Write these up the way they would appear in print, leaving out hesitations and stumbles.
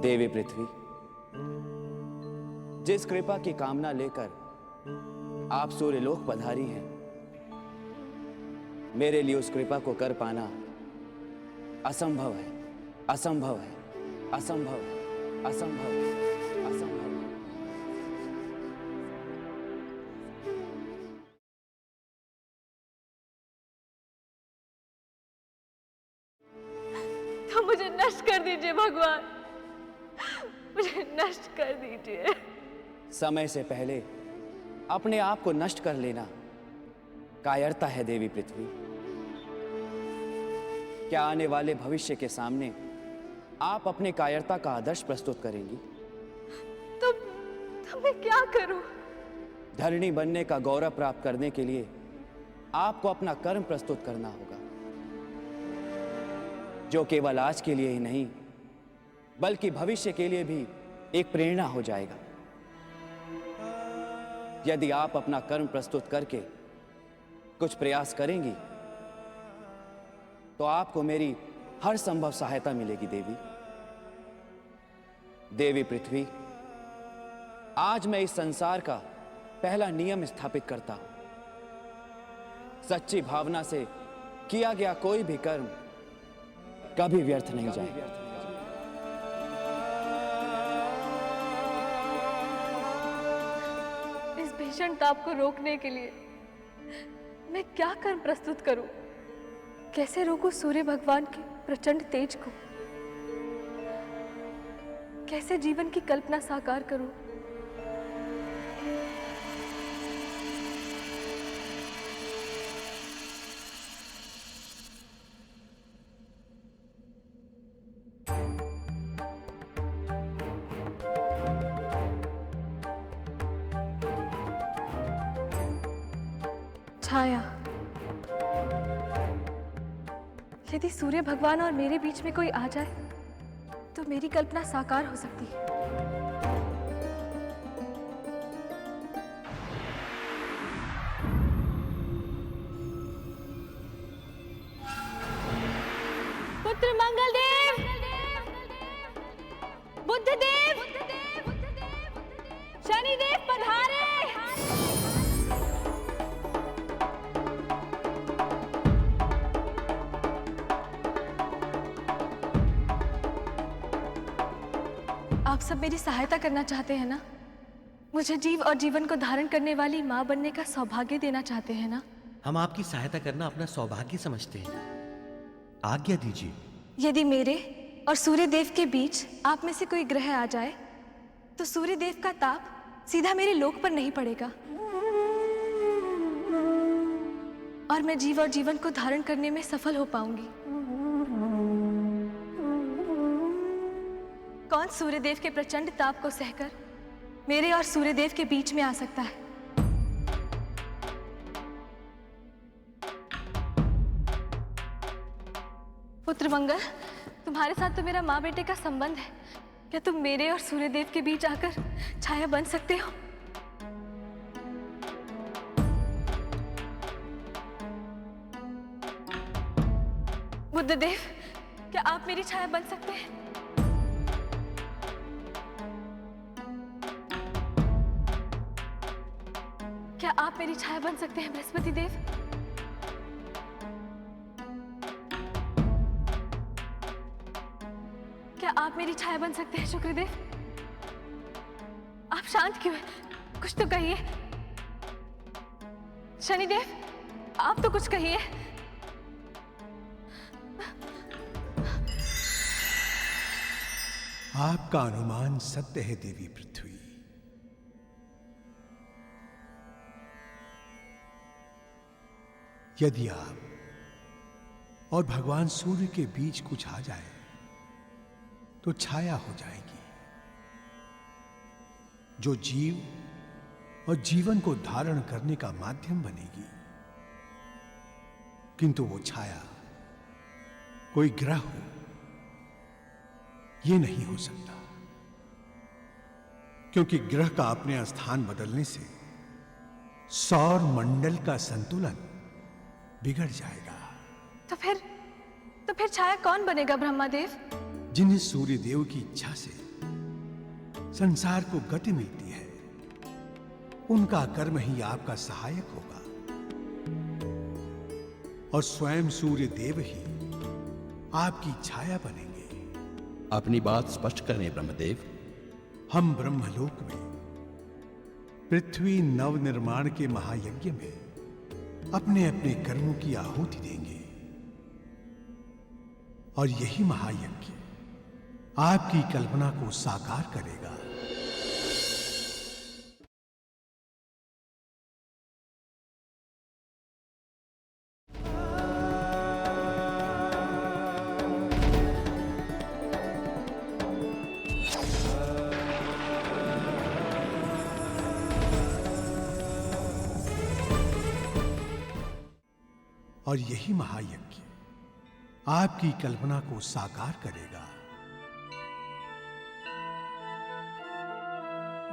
देवी पृथ्वी, जिस कृपा की कामना लेकर आप सूर्यलोक पधारी हैं, मेरे लिए उस कृपा को कर पाना असंभव है, असंभव है, असंभव है, असंभव है, असंभव है। तो मुझे नष्ट कर दीजिए भगवान, मुझे नष्ट कर दीजिए। समय से पहले अपने आप को नष्ट कर लेना कायरता है देवी पृथ्वी। क्या आने वाले भविष्य के सामने आप अपने कायरता का आदर्श प्रस्तुत करेंगी? तो मैं क्या करूं? धरणी बनने का गौरव प्राप्त करने के लिए आपको अपना कर्म प्रस्तुत करना होगा, जो केवल आज के लिए ही नहीं बल्कि भविष्य के लिए भी एक प्रेरणा हो जाएगा। यदि आप अपना कर्म प्रस्तुत करके कुछ प्रयास करेंगी तो आपको मेरी हर संभव सहायता मिलेगी देवी। देवी पृथ्वी, आज मैं इस संसार का पहला नियम स्थापित करता हूं। सच्ची भावना से किया गया कोई भी कर्म कभी व्यर्थ नहीं जाएगा। इस भीषण ताप को रोकने के लिए मैं क्या कर्म प्रस्तुत करूं? कैसे रोकूं सूर्य भगवान के प्रचंड तेज को? कैसे जीवन की कल्पना साकार करूं? छाया। यदि सूर्य भगवान और मेरे बीच में कोई आ जाए तो मेरी कल्पना साकार हो सकती है। पुत्र मंगलदेव, बुद्धदेव, शनिदेव पधारे। आप सब मेरी सहायता करना चाहते हैं ना? मुझे जीव और जीवन को धारण करने वाली मां बनने का सौभाग्य देना चाहते हैं ना? हम आपकी सहायता करना अपना सौभाग्य समझते हैं। आज्ञा दीजिए। यदि मेरे और सूर्यदेव के बीच आप में से कोई ग्रह आ जाए तो सूर्यदेव का ताप सीधा मेरे लोक पर नहीं पड़ेगा और मैं जीव और जीवन को धारण करने में सफल हो पाऊंगी। कौन सूर्यदेव के प्रचंड ताप को सहकर मेरे और सूर्यदेव के बीच में आ सकता है? पुत्र मंगल, तुम्हारे साथ तो मेरा माँ बेटे का संबंध है। क्या तुम मेरे और सूर्यदेव के बीच आकर छाया बन सकते हो? बुद्धदेव, क्या आप मेरी छाया बन सकते हैं? क्या आप मेरी छाया बन सकते हैं बृहस्पति देव? क्या आप मेरी छाया बन सकते हैं शुक्रदेव? आप शांत क्यों हैं? कुछ तो कहिए। शनिदेव, आप तो कुछ कहिए। आपका अनुमान सत्य है देवी पृथ्वी। यदि आप और भगवान सूर्य के बीच कुछ आ जाए तो छाया हो जाएगी, जो जीव और जीवन को धारण करने का माध्यम बनेगी। किंतु वो छाया कोई ग्रह हो, यह नहीं हो सकता, क्योंकि ग्रह का अपने स्थान बदलने से सौर मंडल का संतुलन बिगड़ जाएगा। तो फिर छाया कौन बनेगा ब्रह्मादेव? जिन्हें सूर्यदेव की इच्छा से संसार को गति मिलती है, उनका कर्म ही आपका सहायक होगा और स्वयं सूर्य देव ही आपकी छाया बनेंगे। अपनी बात स्पष्ट करें ब्रह्मदेव। हम ब्रह्मलोक में पृथ्वी नव निर्माण के महायज्ञ में अपने अपने कर्मों की आहुति देंगे और यही महायज्ञ आपकी कल्पना को साकार करेगा। और यही महायज्ञ आपकी कल्पना को साकार करेगा।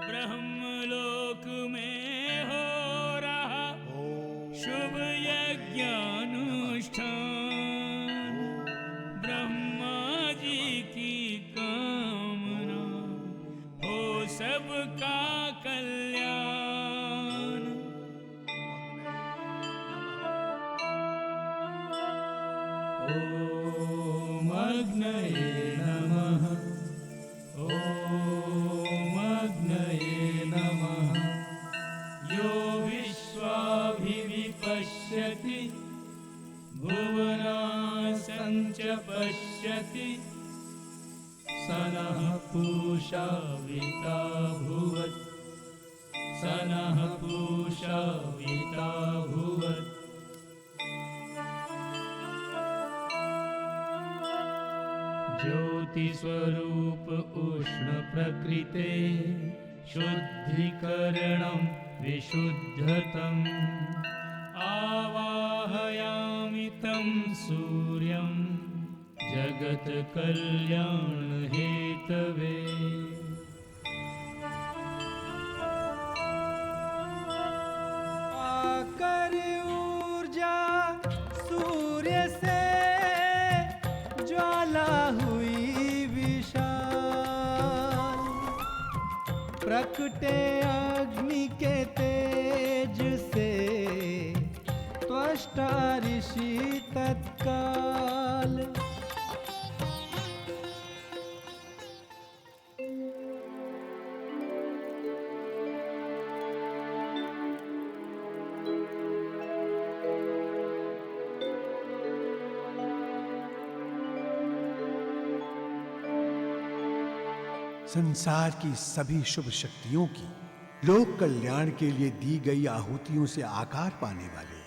ब्रह्मलोक में हो रहा शुभ यज्ञानुष्ठान, ब्रह्मा जी की कामना हो सबका कल्याण। ओम अग्नये नमः, ओम अग्नये नमः। यो विश्वाभिविपश्यति भुवनासं च पश्यति, स नः पूषा विता भुवत्, स नः पूषा विता भुवत्। ज्योतिस्वरूप उष्ण प्रकृते शुद्धिकरणं विशुद्धतम्, आवाहयामि तं सूर्यं जगत कल्याण हेतवे। आकर ऊर्जा सूर्य से ज्वाला हुई विशाल, प्रकटे अग्नि के तेज से त्वष्टा ऋषि तत्काल। संसार की सभी शुभ शक्तियों की लोक कल्याण के लिए दी गई आहुतियों से आकार पाने वाले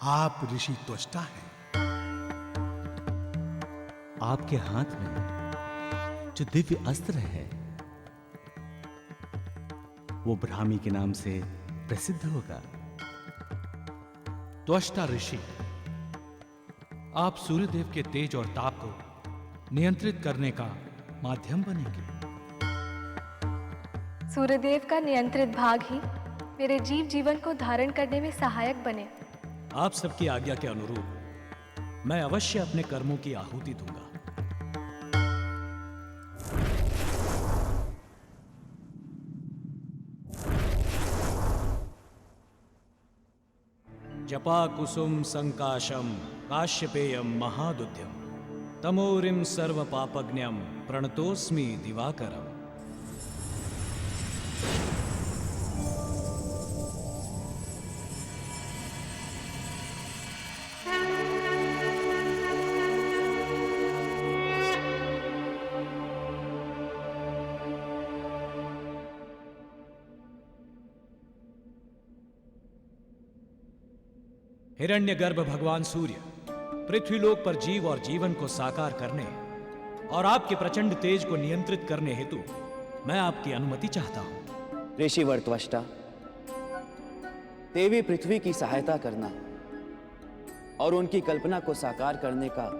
आप ऋषि त्वष्टा हैं। आपके हाथ में जो दिव्य अस्त्र है वो ब्राह्मी के नाम से प्रसिद्ध होगा। त्वष्टा ऋषि, आप सूर्यदेव के तेज और ताप को नियंत्रित करने का माध्यम बनेंगे। सूर्यदेव का नियंत्रित भाग ही मेरे जीवन को धारण करने में सहायक बने। आप सबकी आज्ञा के अनुरूप मैं अवश्य अपने कर्मों की आहुति दूंगा। जपा कुसुम संकाशम काश्यपेयम महादुध्यम, तमोरिम सर्व पापज्ञम प्रणतोस्मि दिवाकरम। हिरण्यगर्भ भगवान सूर्य पृथ्वीलोक पर जीव और जीवन को साकार करने और आपके प्रचंड तेज को नियंत्रित करने हेतु मैं आपकी अनुमति चाहता हूं। ऋषिवर त्वष्टा, देवी पृथ्वी की सहायता करना और उनकी कल्पना को साकार करने का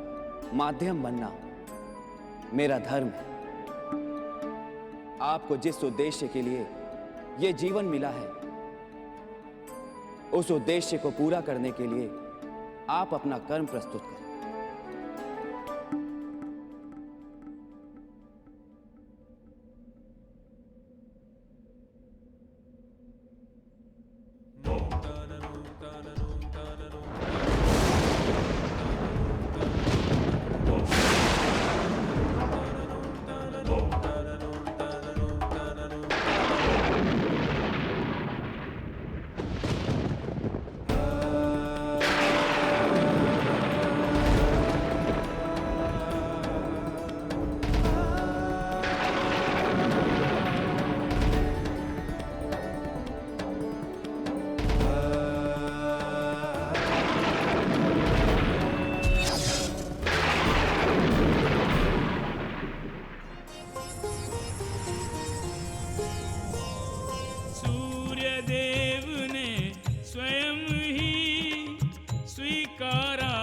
माध्यम बनना मेरा धर्म है। आपको जिस उद्देश्य के लिए यह जीवन मिला है, उस उद्देश्य को पूरा करने के लिए आप अपना कर्म प्रस्तुत करें। सूर्यदेव ने स्वयं ही स्वीकारा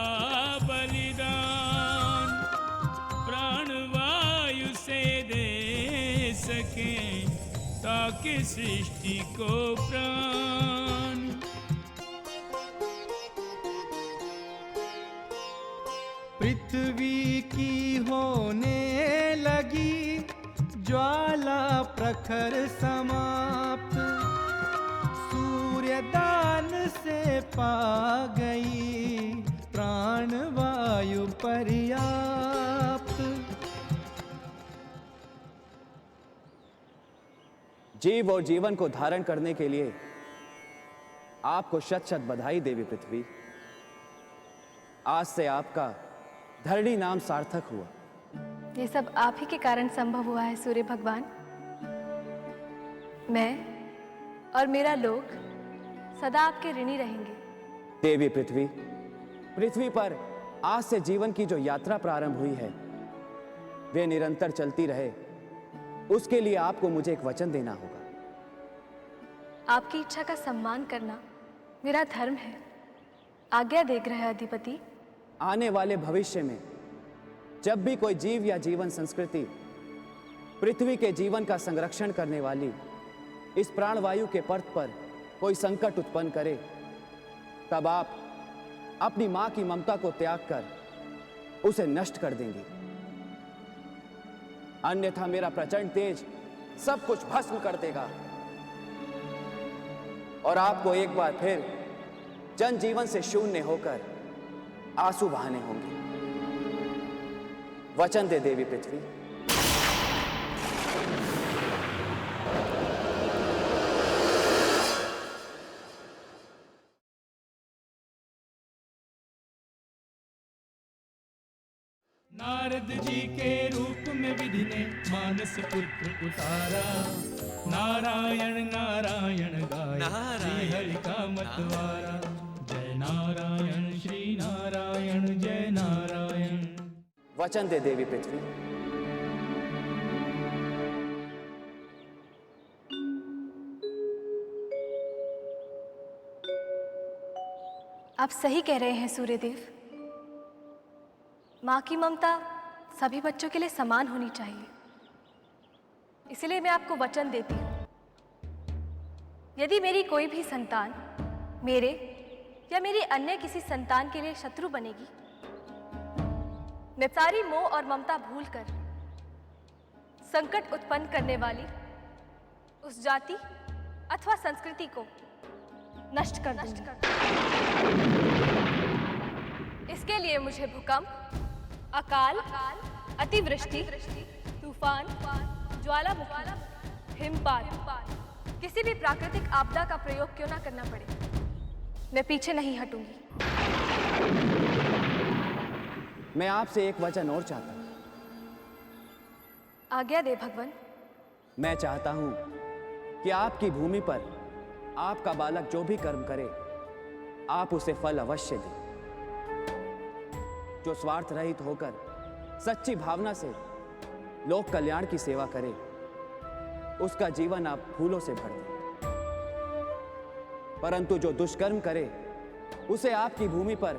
बलिदान, प्राणवायु से दे सके ताकि सृष्टि को प्राण। पृथ्वी की होने लगी ज्वाला प्रखर समाप्त, सूर्यदान से पा गई प्राणवायु पर्याप्त। जीव और जीवन को धारण करने के लिए आपको शत शत बधाई देवी पृथ्वी। आज से आपका धरणी नाम सार्थक हुआ। ये सब आप ही के कारण संभव हुआ है सूर्य भगवान। मैं और मेरा लोक सदा आपके ऋणी रहेंगे। देवी पृथ्वी, पृथ्वी पर आज से जीवन की जो यात्रा प्रारंभ हुई है वे निरंतर चलती रहे, उसके लिए आपको मुझे एक वचन देना होगा। आपकी इच्छा का सम्मान करना मेरा धर्म है। आज्ञा दे ग्रह अधिपति। आने वाले भविष्य में जब भी कोई जीव या जीवन संस्कृति पृथ्वी के जीवन का संरक्षण करने वाली इस प्राणवायु के पर्त पर कोई संकट उत्पन्न करे, तब आप अपनी मां की ममता को त्याग कर उसे नष्ट कर देंगी। अन्यथा मेरा प्रचंड तेज सब कुछ भस्म कर देगा और आपको एक बार फिर जनजीवन से शून्य होकर आंसू बहाने होंगे। वचन दे देवी पृथ्वी। नारद जी के रूप में विधि ने मानस पुत्र उतारा, नारायण नारायण गाया श्री हरि का मतवारा। जय नारायण श्री नारायण जय नारायण। वचन दे देवी पृथ्वी। आप सही कह रहे हैं सूर्यदेव। माँ की ममता सभी बच्चों के लिए समान होनी चाहिए। इसलिए मैं आपको वचन देती हूँ, यदि मेरी कोई भी संतान मेरे या मेरी अन्य किसी संतान के लिए शत्रु बनेगी, मैं सारी मोह और ममता भूलकर संकट उत्पन्न करने वाली उस जाति अथवा संस्कृति को नष्ट कर दूंगी। इसके लिए मुझे भूकंप, अकाल, अतिवृष्टि, तूफान, ज्वालामुखी, हिमपात, किसी भी प्राकृतिक आपदा का प्रयोग क्यों ना करना पड़े, मैं पीछे नहीं हटूंगी। मैं आपसे एक वचन और चाहता हूं। आज्ञा दे भगवान। मैं चाहता हूं कि आपकी भूमि पर आपका बालक जो भी कर्म करे, आप उसे फल अवश्य दें। जो स्वार्थ रहित होकर सच्ची भावना से लोक कल्याण की सेवा करे, उसका जीवन आप फूलों से भर दें। परंतु जो दुष्कर्म करे, उसे आपकी भूमि पर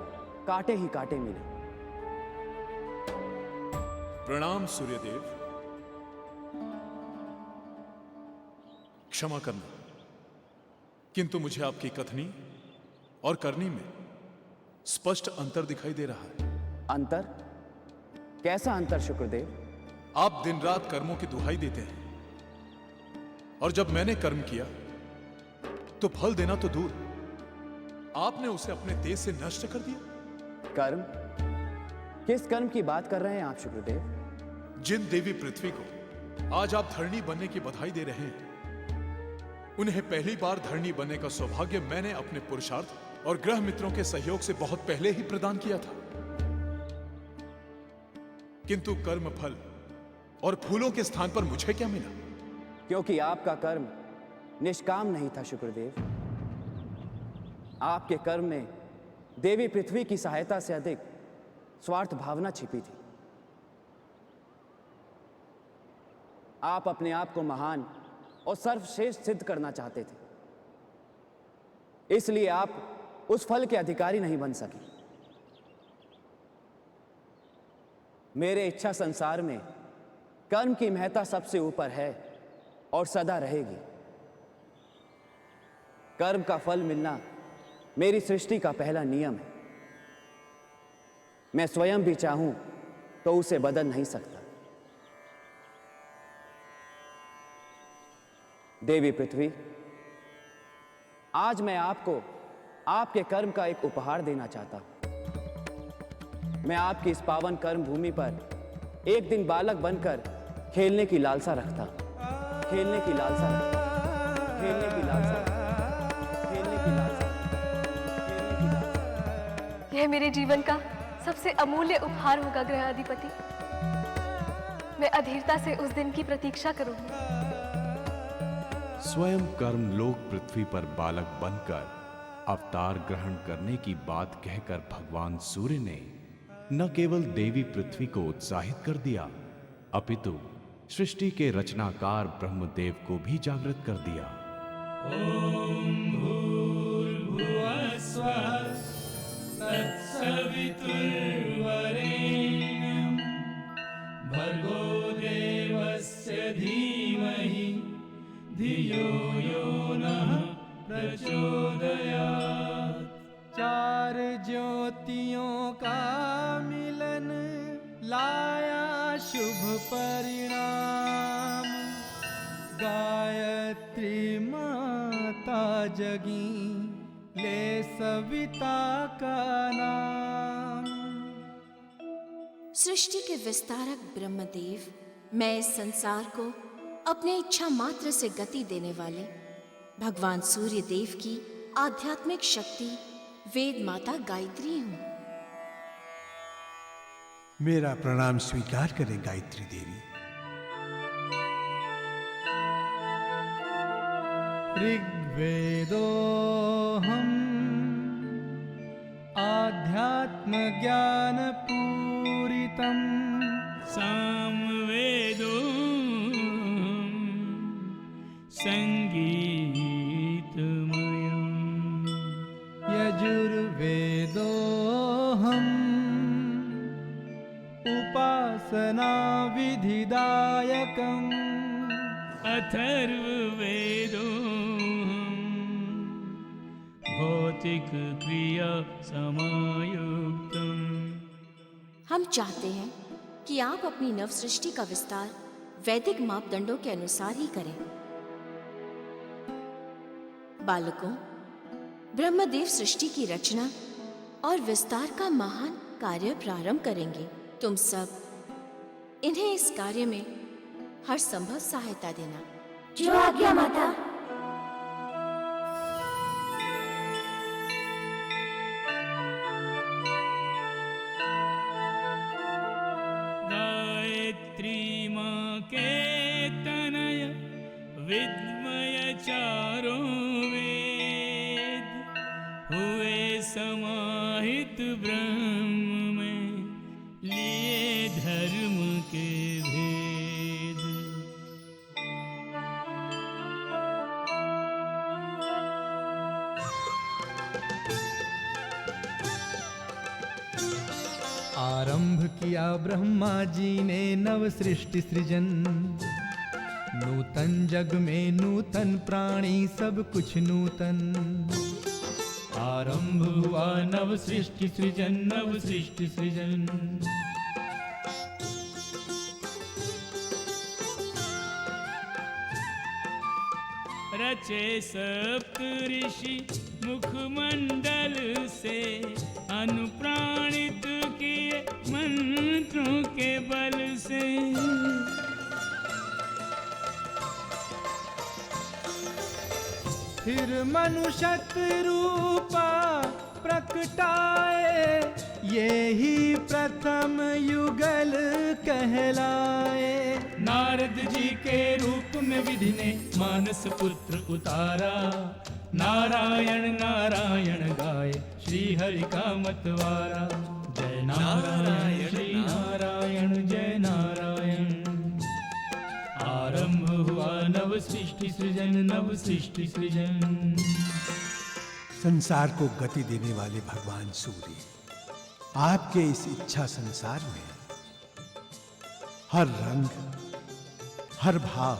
कांटे ही कांटे मिले। प्रणाम सूर्यदेव। क्षमा करना, किंतु मुझे आपकी कथनी और करनी में स्पष्ट अंतर दिखाई दे रहा है। अंतर? कैसा अंतर शुक्रदेव? आप दिन रात कर्मों की दुहाई देते हैं, और जब मैंने कर्म किया तो फल देना तो दूर, आपने उसे अपने तेज से नष्ट कर दिया। कर्म? किस कर्म की बात कर रहे हैं आप शुक्रदेव? जिन देवी पृथ्वी को आज आप धरणी बनने की बधाई दे रहे हैं, उन्हें पहली बार धरणी बनने का सौभाग्य मैंने अपने पुरुषार्थ और ग्रह मित्रों के सहयोग से बहुत पहले ही प्रदान किया था। किंतु कर्म फल और फूलों के स्थान पर मुझे क्या मिला? क्योंकि आपका कर्म निष्काम नहीं था शुक्रदेव। आपके कर्म में देवी पृथ्वी की सहायता से अधिक स्वार्थ भावना छिपी थी। आप अपने आप को महान और सर्वश्रेष्ठ सिद्ध करना चाहते थे, इसलिए आप उस फल के अधिकारी नहीं बन सके। मेरे इच्छा संसार में कर्म की महत्ता सबसे ऊपर है और सदा रहेगी। कर्म का फल मिलना मेरी सृष्टि का पहला नियम है। मैं स्वयं भी चाहूं तो उसे बदल नहीं सकता। देवी पृथ्वी, आज मैं आपको आपके कर्म का एक उपहार देना चाहता हूं। मैं आपकी इस पावन कर्म भूमि पर एक दिन बालक बनकर खेलने की लालसा रखता, खेलने की लालसा रखता, खेलने की लालसा रखता, खेलने की लालसा रखता, खेलने की लालसा। यह मेरे जीवन का सबसे अमूल्य उपहार होगा ग्रहाधिपति। मैं अधीरता से उस दिन की प्रतीक्षा करूंगी। स्वयं कर्म लोक पृथ्वी पर बालक बनकर अवतार ग्रहण करने की बात कहकर भगवान सूर्य ने न केवल देवी पृथ्वी को उत्साहित कर दिया, अपितु सृष्टि के रचनाकार ब्रह्मदेव को भी जागृत कर दिया। ओम भूर्भुवः स्वः तत्सवितुर्वरेण्यं भर्गो देवस्य धीमहि धियो यो नः प्रचोदयात्। चार ज्योतियों का मिलन लाया शुभ परिणाम। गायत्री माता जगी ले सविता का नाम। सृष्टि के विस्तारक ब्रह्मदेव, मैं इस संसार को अपने इच्छा मात्र से गति देने वाले भगवान सूर्य देव की आध्यात्मिक शक्ति वेद माता गायत्री हूँ। मेरा प्रणाम स्वीकार करें गायत्री देवी। ऋग्वेदोऽहं आध्यात्म ज्ञान पूरितं। सामवेदो संगीतमयम्। यजुर्वेदोऽहम् उपासना विधिदायकम्। अथर्ववेदो भौतिक क्रिया समायुक्तम्। हम चाहते हैं कि आप अपनी नव सृष्टि का विस्तार वैदिक मापदंडों के अनुसार ही करें। बालकों, ब्रह्मदेव सृष्टि की रचना और विस्तार का महान कार्य प्रारंभ करेंगे। तुम सब इन्हें इस कार्य में हर संभव सहायता देना। जो आज्ञा माता। गायत्री मां के तनय विद्मय चारों वेद हुए समाहित ब्रह्म में लिए धर्म के भेद। आरंभ किया ब्रह्मा जी ने नव सृष्टि सृजन। नूतन जग में नूतन प्राणी सब कुछ नूतन। आरंभ हुआ नव सृष्टि सृजन, नव सृष्टि सृजन। रचे सप्त ऋषि मुखमंडल से अनुप्राणित किए मंत्रों के बल से। फिर मनुष्यत रूपा प्रकटाए, ये ही प्रथम युगल कहलाए। नारद जी के रूप में विधि ने मानस पुत्र उतारा। नारायण नारायण गाए श्री हरि का मतवारा। जय नारायण श्री नारायण जय नारायण। आरंभ हुआ नव सृष्टि सृजन, नव सृष्टि सृजन। संसार को गति देने वाले भगवान सूर्य, आपके इस इच्छा संसार में हर रंग, हर भाव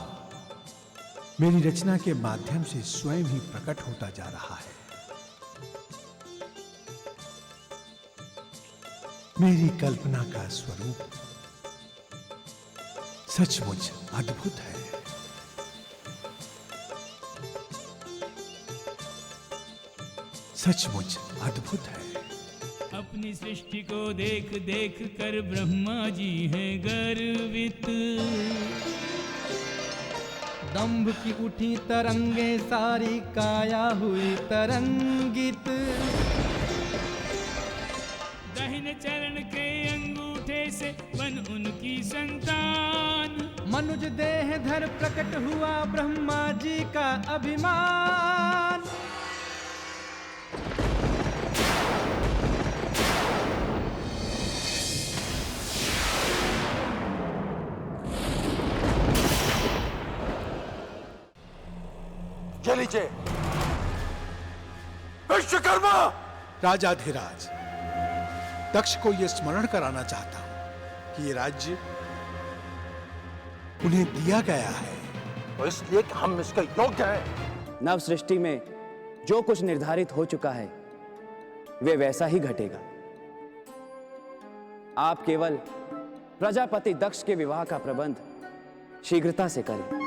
मेरी रचना के माध्यम से स्वयं ही प्रकट होता जा रहा है। मेरी कल्पना का स्वरूप सचमुच अद्भुत है। सचमुच अद्भुत है। अपनी सृष्टि को देख देख कर ब्रह्मा जी हैं गर्वित। दंभ की उठी तरंगे, सारी काया हुई तरंगित। दाहिने चरण के अंगूठे से बन उनकी संतान। मनुज देह धर प्रकट हुआ ब्रह्मा जी का अभिमान। ये लीजिए विश्वकर्मा। राजाधिराज, दक्ष को यह स्मरण कराना चाहता हूं कि ये राज्य उन्हें दिया गया है तो इसलिए कि हम इसके योग्य हैं। नव सृष्टि में जो कुछ निर्धारित हो चुका है वे वैसा ही घटेगा। आप केवल प्रजापति दक्ष के विवाह का प्रबंध शीघ्रता से करें।